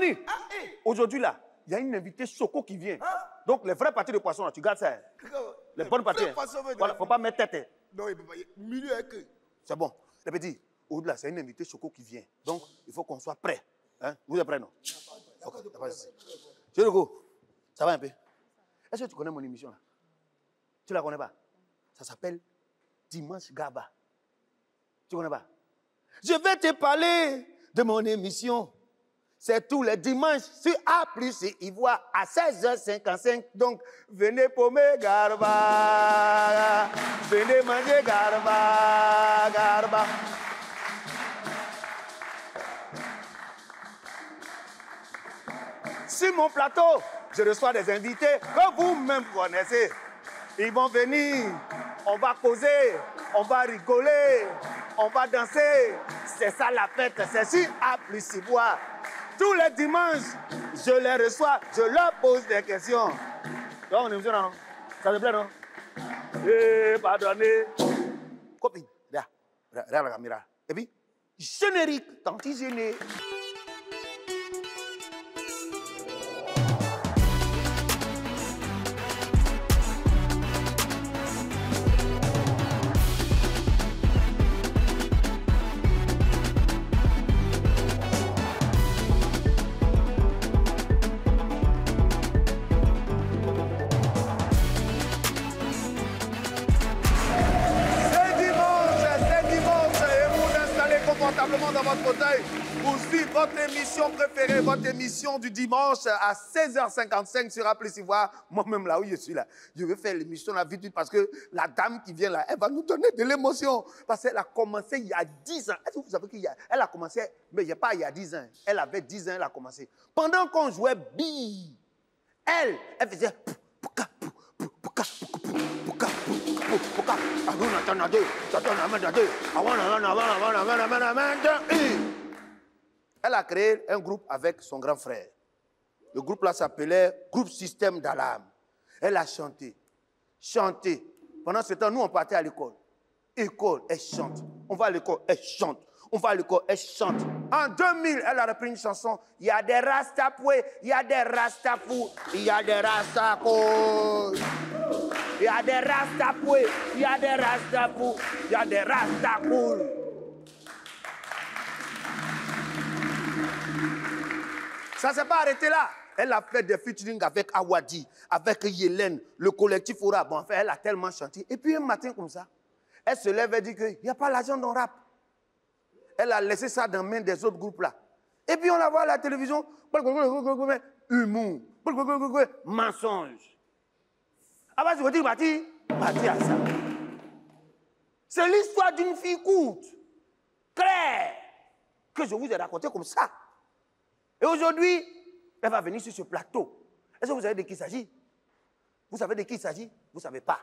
Moni, aujourd'hui là, il y a une invitée Choco qui vient. Donc les vraies parties de poisson, là, tu gardes ça. Les bonnes parties. Voilà, faut pas mettre tête. Non, il peut pas. Milieu avec eux. C'est bon. Les petits, au-delà, c'est une invitée Choco qui vient. Donc, il faut qu'on soit prêt. Hein? Vous êtes prêts, non? Ok, Chérie Choco, ça va un peu? Est-ce que tu connais mon émission là? Tu la connais pas? Ça s'appelle Dimanche Gaba. Tu connais pas? Je vais te parler de mon émission. C'est tous les dimanches sur A plus et Ivoire à 16h55. Donc, venez paumer Garba. Venez manger Garba. Garba. Sur mon plateau, je reçois des invités que vous-même connaissez. Ils vont venir, on va causer, on va rigoler, on va danser. C'est ça la fête, c'est sur A plus Ivoire. Tous les dimanches, je les reçois, je leur pose des questions. Donc, on est non? Ça te plaît, non? Pardonnez. Copine, regarde la caméra. Et puis, générique, tantigéné. Dans votre fauteuil pour suivre votre émission préférée, votre émission du dimanche à 16h55 sur A plus Ivoire. Moi-même, là où je suis là, je vais faire l'émission là vite parce que la dame qui vient là, elle va nous donner de l'émotion. Parce qu'elle a commencé il y a 10 ans. Est-ce que vous savez qu'elle a commencé, mais il n'y a pas il y a 10 ans. Elle avait 10 ans, elle a commencé. Pendant qu'on jouait billes, elle faisait... Elle a créé un groupe avec son grand frère. Le groupe là s'appelait Groupe Système d'Alarme. Elle a chanté. Pendant ce temps, nous on partait à l'école. École, elle chante. On va à l'école, elle chante. On va à l'école, elle chante. En 2000, elle a repris une chanson. Il y a des rastapoués, il y a des rastapous, il y a des rastacos. Il y a des rastapoués, il y a des rastapous, il y a des rastacous. Ça ne s'est pas arrêté là. Elle a fait des featuring avec Awadi, avec Yélène, le collectif Aura. Bon, enfin, elle a tellement chanté. Et puis un matin comme ça, elle se lève et dit qu'il n'y a pas l'argent dans le rap. Elle a laissé ça dans les mains des autres groupes là. Et puis on la voit à la télévision, humour, mensonge. Ah bah, je vous dis, Bati à ça. C'est l'histoire d'une fille courte, claire, que je vous ai raconté comme ça. Et aujourd'hui, elle va venir sur ce plateau. Est-ce que vous savez de qui il s'agit? Vous savez de qui il s'agit? Vous ne savez pas.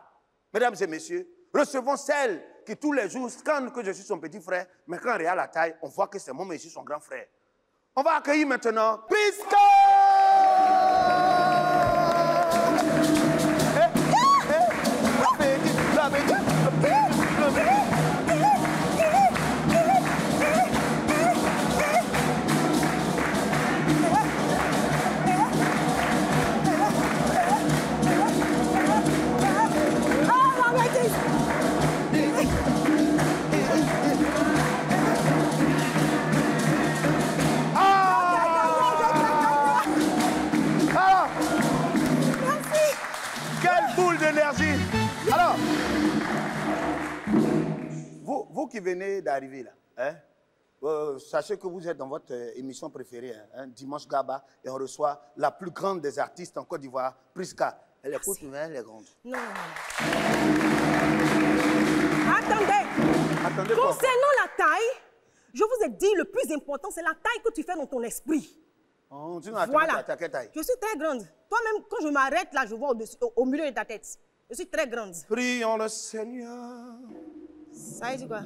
Mesdames et messieurs, recevons celle qui tous les jours scande que je suis son petit frère, mais quand on regarde la taille, on voit que c'est moi, mais je suis son grand frère. On va accueillir maintenant Priska! Alors, vous qui venez d'arriver là, hein, sachez que vous êtes dans votre émission préférée, hein, Dimanche Gaba, et on reçoit la plus grande des artistes en Côte d'Ivoire, Priska. Elle est courte, mais elle est grande. Non. Attendez. Concernant la taille, je vous ai dit, le plus important, c'est la taille que tu fais dans ton esprit. Oh, tu n'as voilà. ta taille. Je suis très grande. Toi-même, quand je m'arrête là, je vois au milieu de ta tête. Je suis très grande. Prions le Seigneur. Ça veut dire quoi?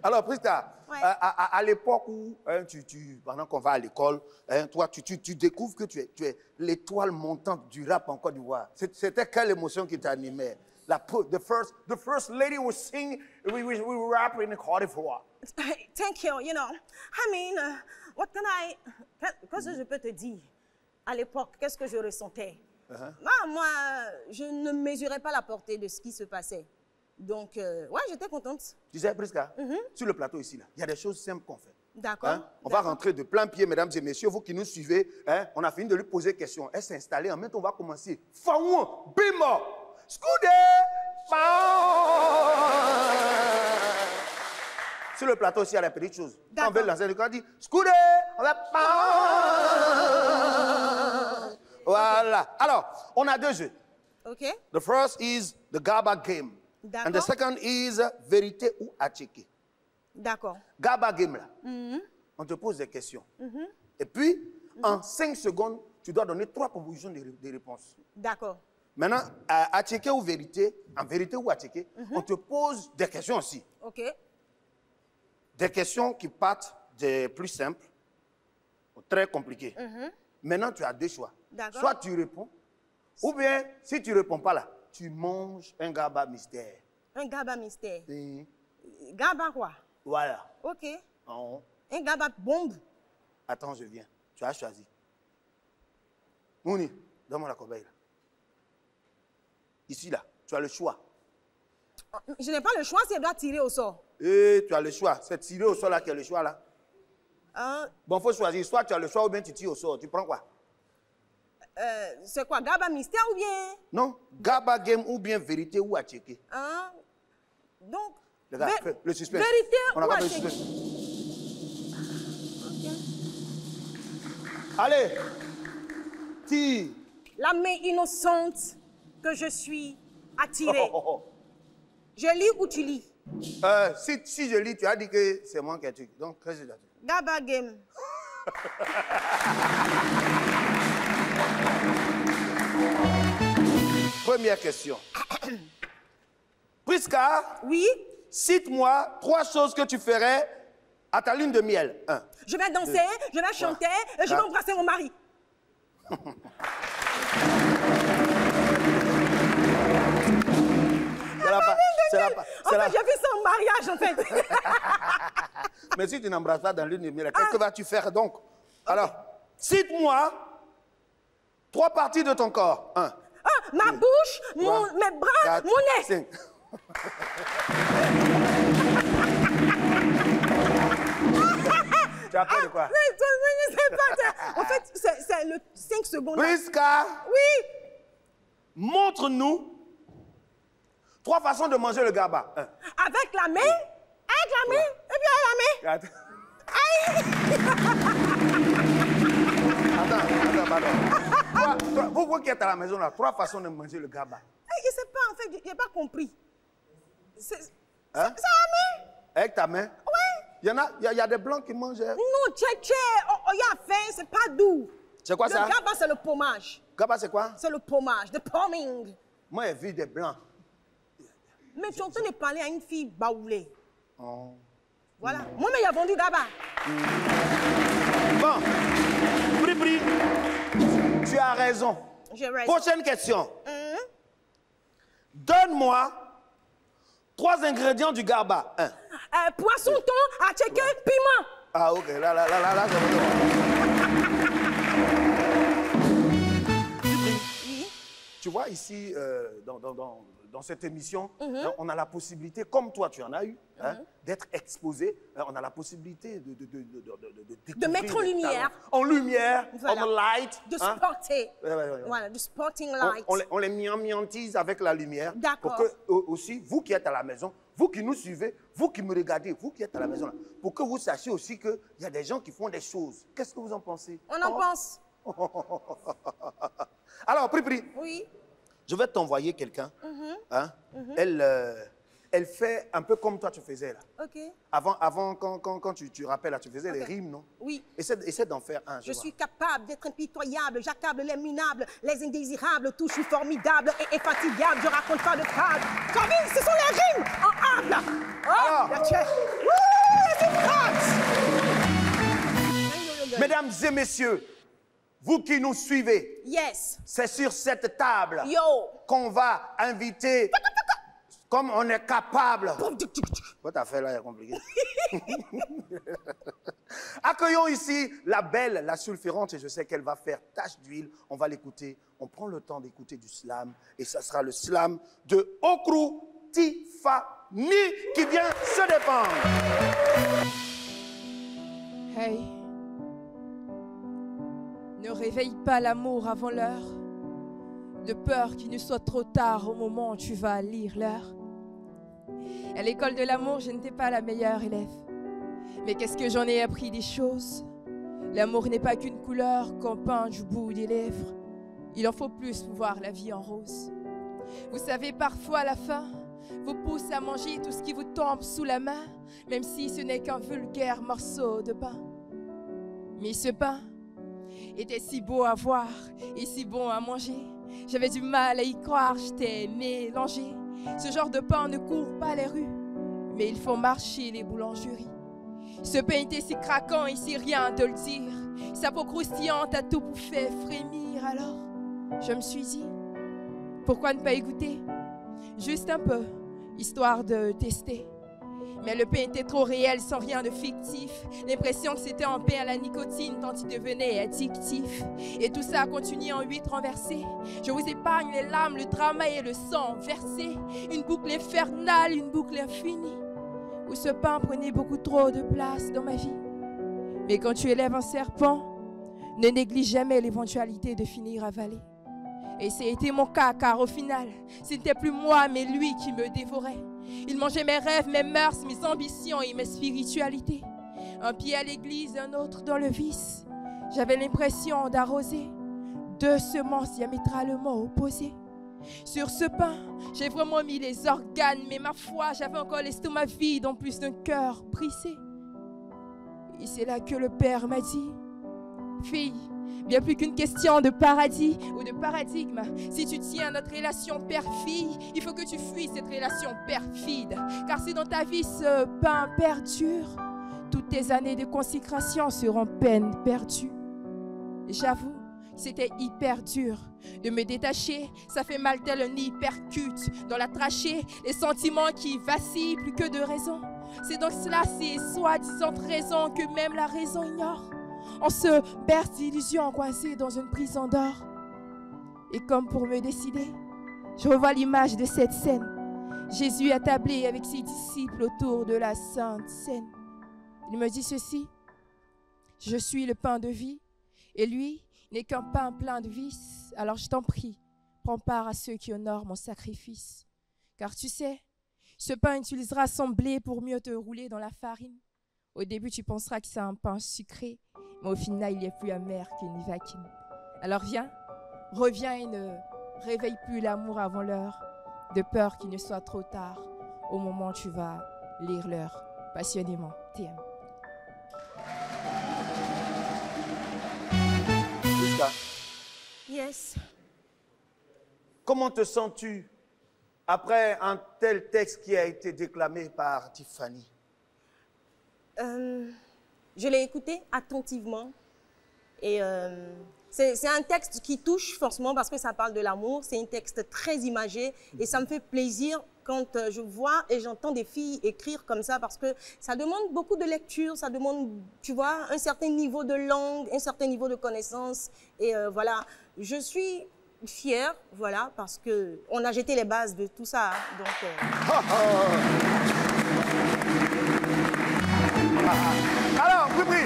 Alors, Priska, ouais. à l'époque où pendant qu'on va à l'école, hein, toi, tu découvres que tu es l'étoile montante du rap en Côte d'Ivoire. C'était quelle émotion qui t'animait? The first lady was singing, we rap in Côte d'Ivoire. Thank you. You know, I mean, What can I... Qu'est-ce que je peux te dire? À l'époque, qu'est-ce que je ressentais? Moi, je ne mesurais pas la portée de ce qui se passait. Donc, ouais, j'étais contente. Tu sais, Prisca, sur le plateau ici, là, il y a des choses simples qu'on fait. D'accord. Hein? On va rentrer de plein pied, mesdames et messieurs, vous qui nous suivez. Hein? On a fini de lui poser des questions. Elle s'est installée. En même temps, on va commencer. Faouan, bima, scoudé, sur le plateau aussi, il y a des petites choses. Quand on veut lancer le camp, on dit scoudé, on va. Voilà. Alors, on a deux jeux. OK. The first is the Gaba game. And the second is vérité ou attiqué. D'accord. Gaba game là. On te pose des questions. Et puis, en 5 secondes, tu dois donner 3 propositions de réponses. D'accord. Maintenant, attiqué ou vérité, en vérité ou attiqué, on te pose des questions aussi. OK. Des questions qui partent des plus simples aux très compliquées. Maintenant, tu as 2 choix. Soit tu réponds, ou bien, si tu ne réponds pas là, tu manges un Gaba mystère. Un Gaba mystère. Oui. Gaba quoi? Voilà. OK. Oh. Un Gaba bombe. Attends, je viens. Tu as choisi. Mouni, donne-moi la corbeille là. Ici là, tu as le choix. Je n'ai pas le choix si elle doit tirer au sort. Et tu as le choix. C'est tirer au sort là qui est le choix là. Bon, il faut choisir. Soit tu as le choix ou bien tu tires au sort. Tu prends quoi? C'est quoi? Gaba mystère ou bien? Non. Gaba game ou bien vérité ou attiqué. Donc, Regarde, le suspense. Vérité on ou a le attiqué? suspense. Allez. Tire. La main innocente que je suis attirée. Je lis ou tu lis? Si je lis, tu as dit que c'est moi qui ai tué. Donc, qu'est-ce que tu as dit? Gaba game. Première question. Prisca, oui? Cite-moi 3 choses que tu ferais à ta lune de miel. 1. Je vais danser, je vais chanter et je vais embrasser mon mari. En fait, j'ai fait ça en mariage, en fait. Mais si tu n'embrasses pas dans lune de miel, qu'est-ce que vas-tu faire donc? Alors, cite-moi 3 parties de ton corps. 1. Ma bouche, mes bras, 4, mon nez. 5. Tu as peur de quoi? Je sais pas. En fait, c'est le 5 secondes. Prisca, oui. Montre-nous 3 façons de manger le gaba. 1. Avec la main, et puis avec la main. Attends. Vous qui êtes à la maison là, 3 façons de manger le gaba. Je ne sais pas, en fait, je n'ai pas compris. C'est à la main. Avec ta main? Oui. Il y a des blancs qui mangent. Non, tché, il y a faim, c'est pas doux. C'est quoi ça? Le gaba, c'est le pommage. Gaba, c'est quoi? C'est le pommage, the pomming. Moi, j'ai vu des blancs. Mais tu entends parler à une fille baoulée. Voilà. Moi-même, il a vendu gaba. Bon. Pri, tu as raison. J'ai raison. Prochaine question. Donne-moi 3 ingrédients du gaba. 1. Poisson, thon, attiqué, piment. Ah, ok. Là, c'est Oui. Tu vois, ici, dans cette émission, on a la possibilité, comme toi tu en as eu, d'être exposé. On a la possibilité de mettre en lumière. En lumière, voilà. en light. De sporter. Ouais. Voilà, du sporting light. On les miantise avec la lumière. D'accord. Pour que, aussi, vous qui êtes à la maison, vous qui nous suivez, vous qui me regardez, vous qui êtes à la maison, là, pour que vous sachiez aussi qu'il y a des gens qui font des choses. Qu'est-ce que vous en pensez? On en pense. Alors, Pri. Oui. Je vais t'envoyer quelqu'un. Elle fait un peu comme toi tu faisais là. OK. Avant quand tu rappelles là, tu faisais les rimes, non? Oui. Essaie d'en faire un. Je suis capable d'être impitoyable, j'accable les minables, les indésirables, tout, je suis formidable et infatigable, je raconte pas de fable. Corinne, ce sont les rimes en able. Mesdames et messieurs, vous qui nous suivez, yes, c'est sur cette table yo, qu'on va inviter Comme on est capable. Votre affaire là est compliquée. Accueillons ici la belle, la sulfurante, et je sais qu'elle va faire tache d'huile. On va l'écouter. On prend le temps d'écouter du slam. Et ça sera le slam de Okrou Tiffany qui vient se défendre. Hey, ne réveille pas l'amour avant l'heure, de peur qu'il ne soit trop tard au moment où tu vas lire l'heure. À l'école de l'amour, je n'étais pas la meilleure élève. Mais qu'est-ce que j'en ai appris des choses? L'amour n'est pas qu'une couleur qu'on peint du bout des lèvres. Il en faut plus pour voir la vie en rose. Vous savez, parfois à la fin, vous pousse à manger tout ce qui vous tombe sous la main, même si ce n'est qu'un vulgaire morceau de pain. Mais ce pain était si beau à voir et si bon à manger. J'avais du mal à y croire, j'étais mélangée. Ce genre de pain ne court pas les rues, mais il faut marcher les boulangeries. Ce pain était si craquant et si rien de le dire. Sa peau croustillante a tout fait frémir. Alors, je me suis dit, pourquoi ne pas y goûter? Juste un peu, histoire de tester. Mais le pain était trop réel, sans rien de fictif. L'impression que c'était un pain à la nicotine tant il devenait addictif. Et tout ça a continué en 8 renversés. Je vous épargne les larmes, le drama et le sang versé. Une boucle infernale, une boucle infinie, où ce pain prenait beaucoup trop de place dans ma vie. Mais quand tu élèves un serpent, ne néglige jamais l'éventualité de finir avalé. Et c'était mon cas, car au final, ce n'était plus moi, mais lui qui me dévorait. Il mangeait mes rêves, mes mœurs, mes ambitions et mes spiritualités. Un pied à l'église, un autre dans le vice. J'avais l'impression d'arroser 2 semences diamétralement opposées. Sur ce pain, j'ai vraiment mis les organes, mais ma foi, j'avais encore l'estomac vide en plus d'un cœur brisé. Et c'est là que le Père m'a dit, fille, bien plus qu'une question de paradis ou de paradigme. Si tu tiens à notre relation père-fille, il faut que tu fuis cette relation perfide. Car si dans ta vie ce pain perdure, toutes tes années de consécration seront peine perdues. J'avoue, c'était hyper dur de me détacher. Ça fait mal tel un hypercute dans la trachée. Les sentiments qui vacillent plus que de raison. C'est donc cela, ces soi-disant raisons que même la raison ignore. On se berce d'illusions coincées dans une prison d'or. Et comme pour me décider, je revois l'image de cette scène. Jésus attablé avec ses disciples autour de la Sainte Seine. Il me dit ceci: je suis le pain de vie, et lui n'est qu'un pain plein de vices. Alors je t'en prie, prends part à ceux qui honorent mon sacrifice. Car tu sais, ce pain utilisera son blé pour mieux te rouler dans la farine. Au début, tu penseras que c'est un pain sucré, mais au final, il est plus amer qu'une vaquine. Alors viens, reviens et ne réveille plus l'amour avant l'heure, de peur qu'il ne soit trop tard, au moment où tu vas lire l'heure. Passionnément, TM. Jusqu'à. Yes. Comment te sens-tu après un tel texte qui a été déclamé par Tiffany? Je l'ai écouté attentivement et c'est un texte qui touche forcément parce que ça parle de l'amour. C'est un texte très imagé et ça me fait plaisir quand je vois et j'entends des filles écrire comme ça parce que ça demande beaucoup de lecture, ça demande, tu vois, un certain niveau de langue, un certain niveau de connaissance et voilà. Je suis fière, voilà, parce qu'on a jeté les bases de tout ça. Hein, donc, Alors, Bribri,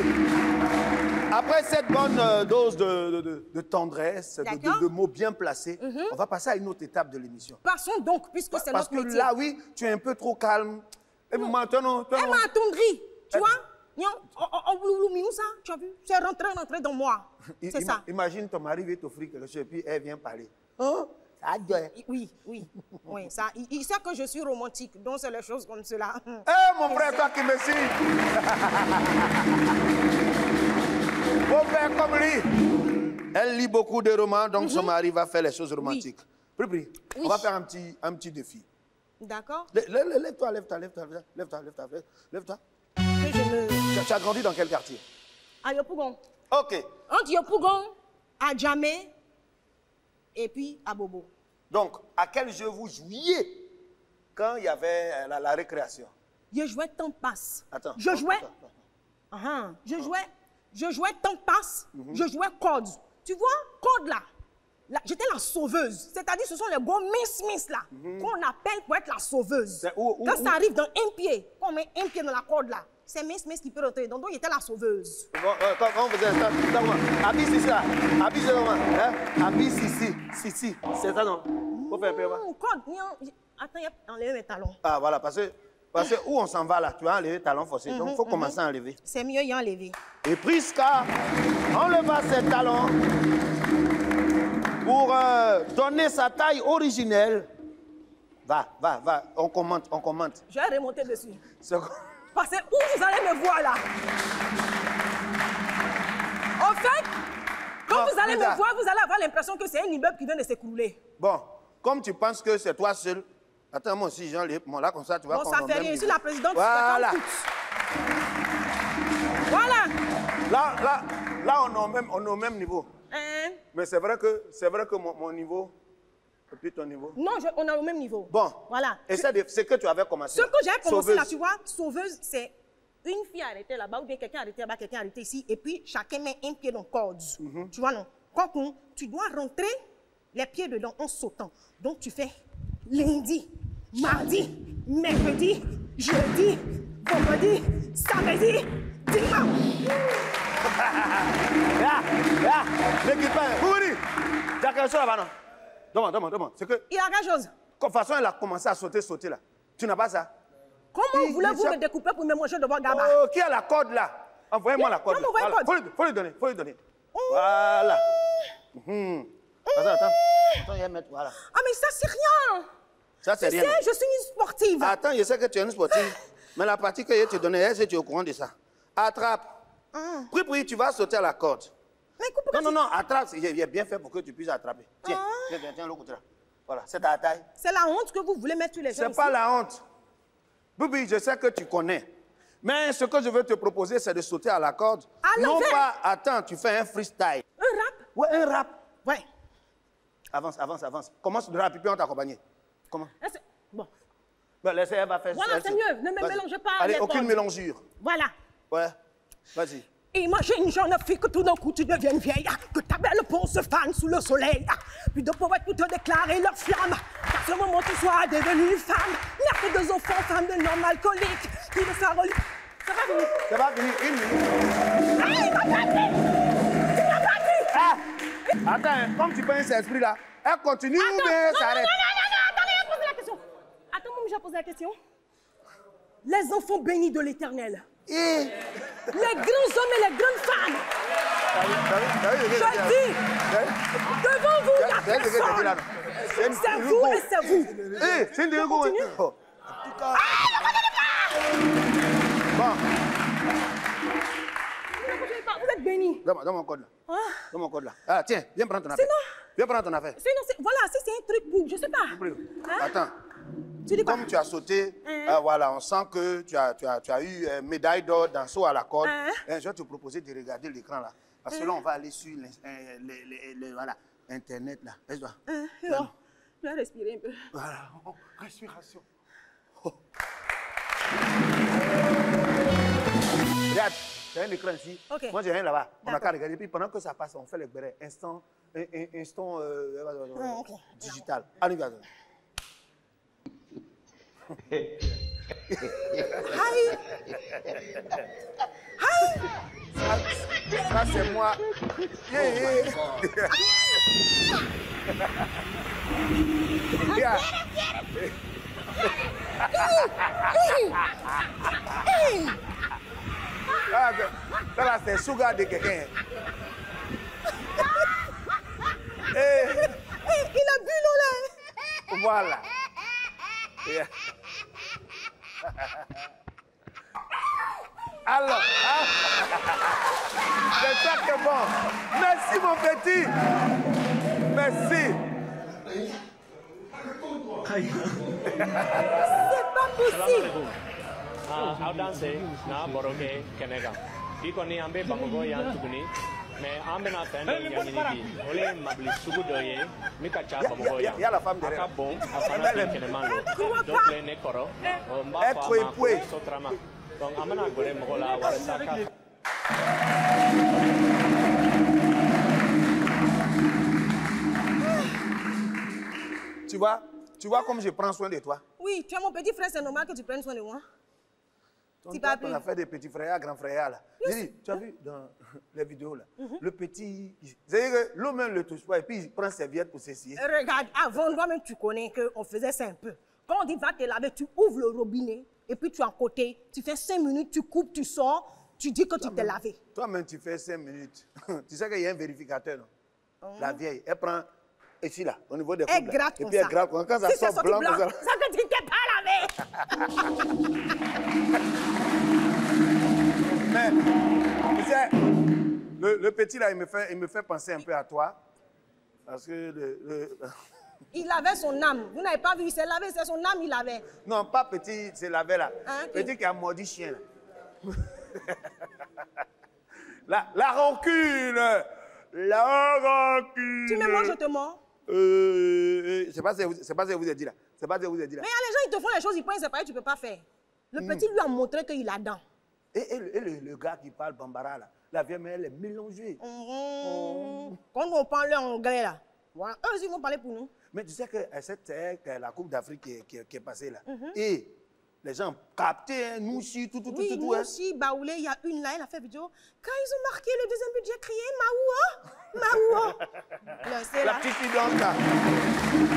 après cette bonne dose de tendresse, de mots bien placés, on va passer à une autre étape de l'émission. Passons donc, puisque c'est notre métier. Parce que là, oui, tu es un peu trop calme. Elle m'a attendri, tu vois. Tu as vu, c'est rentré dans moi. C'est ça. Imagine ton mari veut t'offrir quelque chose et puis elle vient parler. Hein? Oui, ça, il sait que je suis romantique, donc c'est les choses comme cela. Mon frère, toi qui me suis. Mon frère comme lui. Elle lit beaucoup de romans, donc son mari va faire les choses romantiques. Oui. On va faire un petit défi. D'accord. Lève-toi. Tu as grandi dans quel quartier? À Yopougon. Ok. Entre Yopougon, à Djamé, et puis à Bobo. Donc, à quel jeu vous jouiez Quand il y avait la récréation. Je jouais temps passe. Attends. Je jouais. Attends. Je jouais temps passe. Je jouais code. Tu vois, code là. J'étais la sauveuse. C'est-à-dire, ce sont les gros miss là qu'on appelle pour être la sauveuse. Quand ça arrive dans un pied, qu'on met un pied dans la corde là, c'est miss qui peut rentrer. Donc, j'étais la sauveuse. Quand on faisait ça, habille ici là. Habille là. Habille ici. C'est ça non? Faut faire un peu. Code. Attends, enlève mes talons. Ah voilà, parce que où on s'en va là, tu vas enlever talons forcés. Donc, il faut commencer à enlever. C'est mieux y enlever. Et Prisca enleva ses talons pour donner sa taille originelle. Va, on commente. Je vais remonter dessus. Parce que où vous allez me voir là? En fait, quand vous allez me voir, vous allez avoir l'impression que c'est un immeuble qui vient de s'écrouler. Bon, comme tu penses que c'est toi seul, attends, moi aussi, j'enlève. Bon, là, comme ça, tu vas comprendre. Bon, ça fait rien. Je suis la présidente. Voilà. Voilà. Là, on est au même niveau. Mais c'est vrai que mon niveau, et puis ton niveau. Non, on est au même niveau. Bon. Voilà. Et c'est que tu avais commencé. Ce que j'avais commencé là, tu vois, sauveuse, c'est une fille arrêtée là-bas, ou bien quelqu'un arrêté là-bas, quelqu'un arrêté ici, et puis chacun met un pied dans le corde. Tu vois, non? Quand tu dois rentrer les pieds dedans en sautant. Donc, tu fais lundi, mardi, mercredi, jeudi, vendredi, samedi, dimanche. L'équipage. Bouri, tu as quelque chose là-bas, non? Demande. C'est que. Il y a quelque chose. De toute façon, elle a commencé à sauter là. Tu n'as pas ça? Comment voulez-vous me découper pour me manger devant Gaba? Oh, qui a la corde là? Envoyez-moi la corde. Voilà. Faut lui donner. Voilà. Attends, il va mettre, voilà. Ah, mais ça, c'est rien. Ça, c'est rien. Tu sais, je suis une sportive. Attends, je sais que tu es une sportive. Mais la partie que je te donnais, est-ce que tu es au courant de ça? Attrape. Puis, tu vas sauter à la corde. Mais non, attrape. J'ai bien fait pour que tu puisses attraper. Tiens, l'autre côté là. Voilà, c'est ta taille. C'est la honte que vous voulez mettre sur les gens. C'est pas la honte. Bibi, je sais que tu connais. Mais ce que je veux te proposer, c'est de sauter à la corde. Non pas, attends, tu fais un freestyle. Un rap? Ouais, un rap. Ouais. Avance. Commence de rap, puis on t'accompagne. Comment? Bon. Ben, laissez, elle va faire ça. Voilà, c'est mieux. Ne me mélangez pas. Allez, aucune mélangeure. Voilà. Ouais, vas-y. Imagine, jeune fille, que tout d'un coup tu deviennes vieille, que ta belle peau se fane sous le soleil, puis de poètes pour te déclarer leur flamme. À ce moment, tu sois devenue une femme, mère de 2 enfants, femme de norme alcoolique, puis de sa relique. Ça va venir. Ça va venir, 1 minute. Ah, il m'a battu! Tu m'as battu! Ah! Attends, comme tu penses cet esprit là, elle continue ou bien s'arrête? Non, attendez, j'ai posé la question. Attends, moi, j'ai posé la question. Les enfants bénis de l'Éternel. Les grands hommes et les grandes femmes. Je dis, devant vous, la personne. C'est vous et c'est vous. C'est une dégo. Ah, Bon. Vous êtes bénis. Donne mon code là. Donne mon code là. Ah, tiens, viens prendre ton affaire. Viens prendre ton affaire. Voilà, si c'est un truc pour, je sais pas. Attends. Tu dis quoi? Comme tu as sauté, voilà, on sent que tu as eu médaille d'or dans saut à la corde. Je vais te proposer de regarder l'écran là. Parce que là, on va aller sur voilà, Internet là. Laisse-toi. Je vais respirer un peu. Voilà, respiration. Regarde, c'est un écran ici. Okay. Moi, j'ai rien là-bas. On n'a qu'à regarder. Puis pendant que ça passe, on fait les bérets. Instant digital. Allez, vas-y. Ça c'est moi. Ça là c'est sugar de quelqu'un. Il a bu l'eau là. Voilà. Alors, c'est ça qui est bon. Merci mon petit. Merci. C'est pas possible. Outdance na boroke kenega. Di koni ambe bangogo yang tukuni. Mais en venant faire un on est mabli sugu doye, mika cha babo Il y a la femme derrière. Aka bon, afana kenement lo. Donc les ne koro, on va être sotrama. Donc amana gore mogola wala saka. Tu vois comme je prends soin de toi. Oui, tu es mon petit frère, c'est normal que tu prennes soin de moi. On a fait des petits frères, grands frères là. Dis, tu as vu dans les vidéos là, le petit, c'est-à-dire que l'homme ne le touche pas et puis il prend serviette pour s'essuyer. Regarde, avant toi-même tu connais qu'on faisait ça un peu. Quand on dit va te laver, tu ouvres le robinet et puis tu es à côté, tu fais 5 minutes, tu coupes, tu sors, tu dis que tu t'es lavé. Toi-même tu fais 5 minutes. Tu sais qu'il y a un vérificateur, non? La vieille, elle prend ici là, au niveau des coudes. Elle gratte et comme puis ça. Elle gratte quand ça si sort blanc, comme ça. Ça que tu t'es pas lavé. Mais, tu sais, le petit là, il me fait penser un peu à toi. Parce que Il avait son âme. Vous n'avez pas vu, il s'est lavé, c'est son âme, il avait. Non, pas petit, c'est lavé là. Hein, petit qui a mordu chien là. La rancune. La rancune. Tu me manges, je te mords. C'est pas ce que vous avez dit là. C'est pas ce que vous avez dit là. Mais il y a les gens, ils te font les choses, ils pensent c'est pareil, tu ne peux pas faire. Le petit lui a montré qu'il a dents. Et le gars qui parle bambara là, la vieille mère, elle est mélangée. Quand on parle anglais là, voilà, eux aussi vont parler pour nous. Mais tu sais que c'était la Coupe d'Afrique qui est passée là. Et les gens captaient, nous aussi, tout. Oui, nous aussi, Baoulé, il y a une là, elle a fait vidéo. Quand ils ont marqué le deuxième but, j'ai crié Maoua. La petite fille blanche là.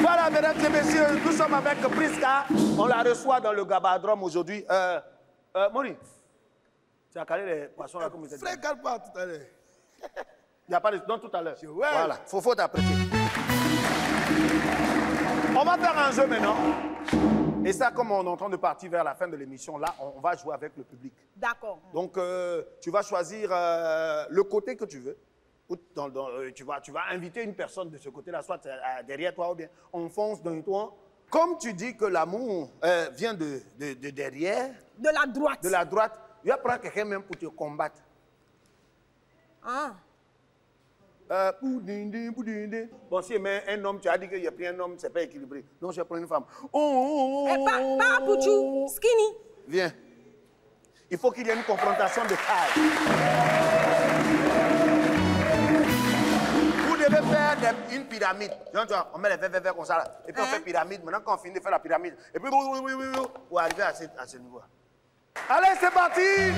Voilà, mesdames et messieurs, nous sommes avec Priska. On la reçoit dans le Gabadrome aujourd'hui. Mori, tu as calé les poissons là comme vous êtes. Frère, calme pas tout à l'heure. Il n'y a pas de... Non, tout à l'heure. Ouais. Voilà, faut t'apprêter. On va faire un jeu maintenant. Et ça, comme on est en train de partir vers la fin de l'émission, là, on va jouer avec le public. D'accord. Donc, tu vas choisir le côté que tu veux. Ou tu vas inviter une personne de ce côté-là, soit derrière toi ou bien on fonce dans toi. Comme tu dis que l'amour vient de derrière. De la droite. De la droite. Il va prendre quelqu'un même pour te combattre. Ah. Bon, si mais un homme, tu as dit qu'il y a pris un homme, c'est pas équilibré. Donc, je prends une femme. Pas Pouchou, skinny. Viens. Il faut qu'il y ait une confrontation de taille. Vous devez faire une pyramide. On met les verres comme ça là. Et puis on fait pyramide. Maintenant, quand on finit de faire la pyramide, et puis pour arriver à ce niveau. Allez, c'est parti!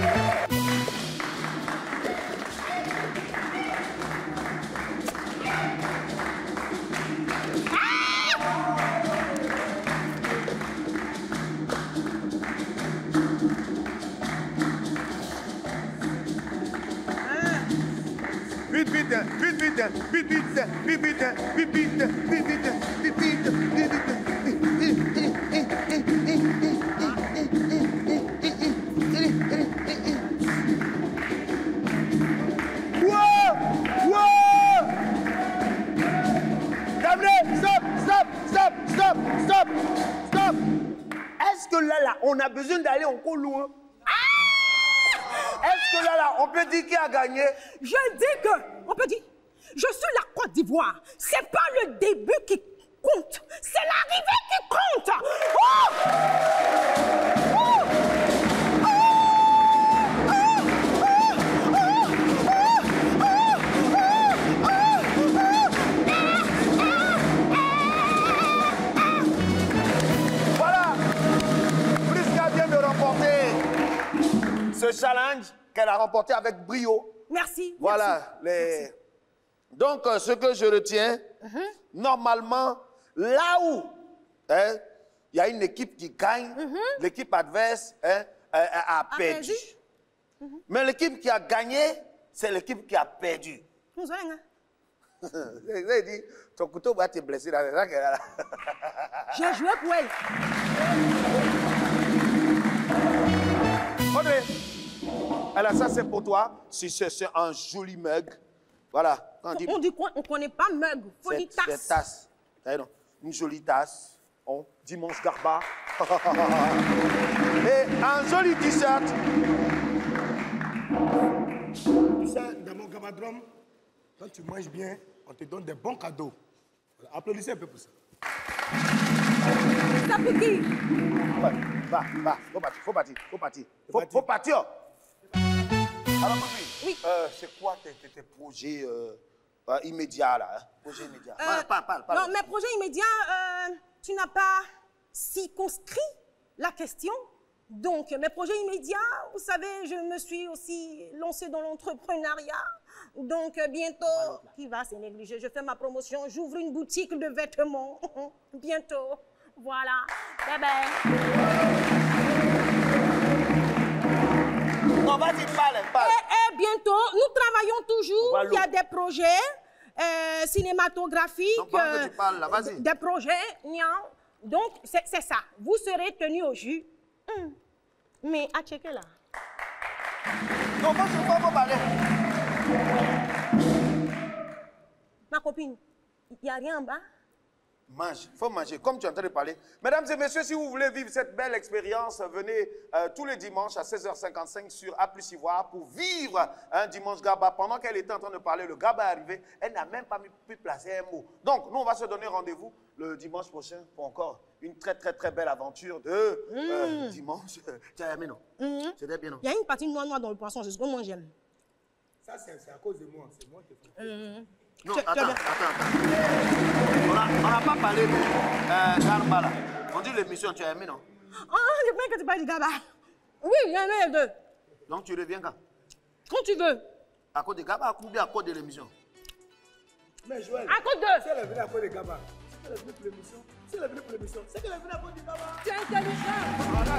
Stop! Est-ce que là, on a besoin d'aller encore loin? Est-ce que là, on peut dire qui a gagné? Je dis que, on peut dire, je suis la Côte d'Ivoire. C'est pas le début qui compte, c'est l'arrivée qui compte. Voilà, Priska vient de remporter ce challenge qu'elle a remporté avec brio. Merci. Voilà. Merci. Donc, ce que je retiens, normalement, là où il y a une équipe qui gagne, l'équipe adverse a perdu. Mais l'équipe qui a gagné, c'est l'équipe qui a perdu. J'ai dit, ton couteau va te blesser. J'ai joué pour elle. Audrey, alors ça c'est pour toi. C'est un joli mug. Voilà. On dit quoi? On ne connaît pas mug. Il faut dire tasse. C'est tasse. Une jolie tasse. Dimanche Garba. Et un joli t-shirt. Tu sais, dans mon Gabadrome, Quand tu manges bien, on te donne des bons cadeaux. Voilà, applaudissez un peu pour ça. Ça pour qui? Va, faut partir. Alors, copine, Oui. c'est quoi tes projets immédiats, là? Projets immédiats. Parle. Non, mes projets immédiats, tu n'as pas circonscrit la question. Donc, mes projets immédiats, vous savez, je me suis aussi lancée dans l'entrepreneuriat. Donc, bientôt, qui va se négliger? Je fais ma promotion, j'ouvre une boutique de vêtements. Bientôt. Voilà. Bye bye. Non, vas-y, parle. Et bientôt, nous travaillons toujours. Il y a des projets cinématographiques. Donc, pendant que tu parles, là, vas-y. Des projets. Donc, c'est ça. Vous serez tenus au jus. Mais à checker là. Non, faut parler. Ma copine, il n'y a rien en bas? Mange, faut manger, comme tu es en train de parler. Mesdames et messieurs, si vous voulez vivre cette belle expérience, venez tous les dimanches à 16h55 sur A Plus Ivoire pour vivre un dimanche Gaba. Pendant qu'elle était en train de parler, le Gaba est arrivé, elle n'a même pas pu placer un mot. Donc, nous, on va se donner rendez-vous le dimanche prochain pour encore une très belle aventure de dimanche. Tu as aimé, non? C'était bien, non? Il y a une partie noire dans le poisson, c'est ce que moi j'aime. Ça, c'est à cause de moi. C'est moi qui ai fait. Non, attends. On n'a pas parlé de Garba, là. On dit l'émission, tu as aimé, non? Ah, je crois que tu parles du Gaba. Oui, il y en a les deux. Donc, tu reviens quand? Quand tu veux. À cause de Gaba ou bien à cause de l'émission? Mais Joël, À cause de. si elle est venue à cause de Gaba, si elle est venue pour l'émission, c'est qu'elle est venue à cause du Gaba. Tu es intelligent. Voilà,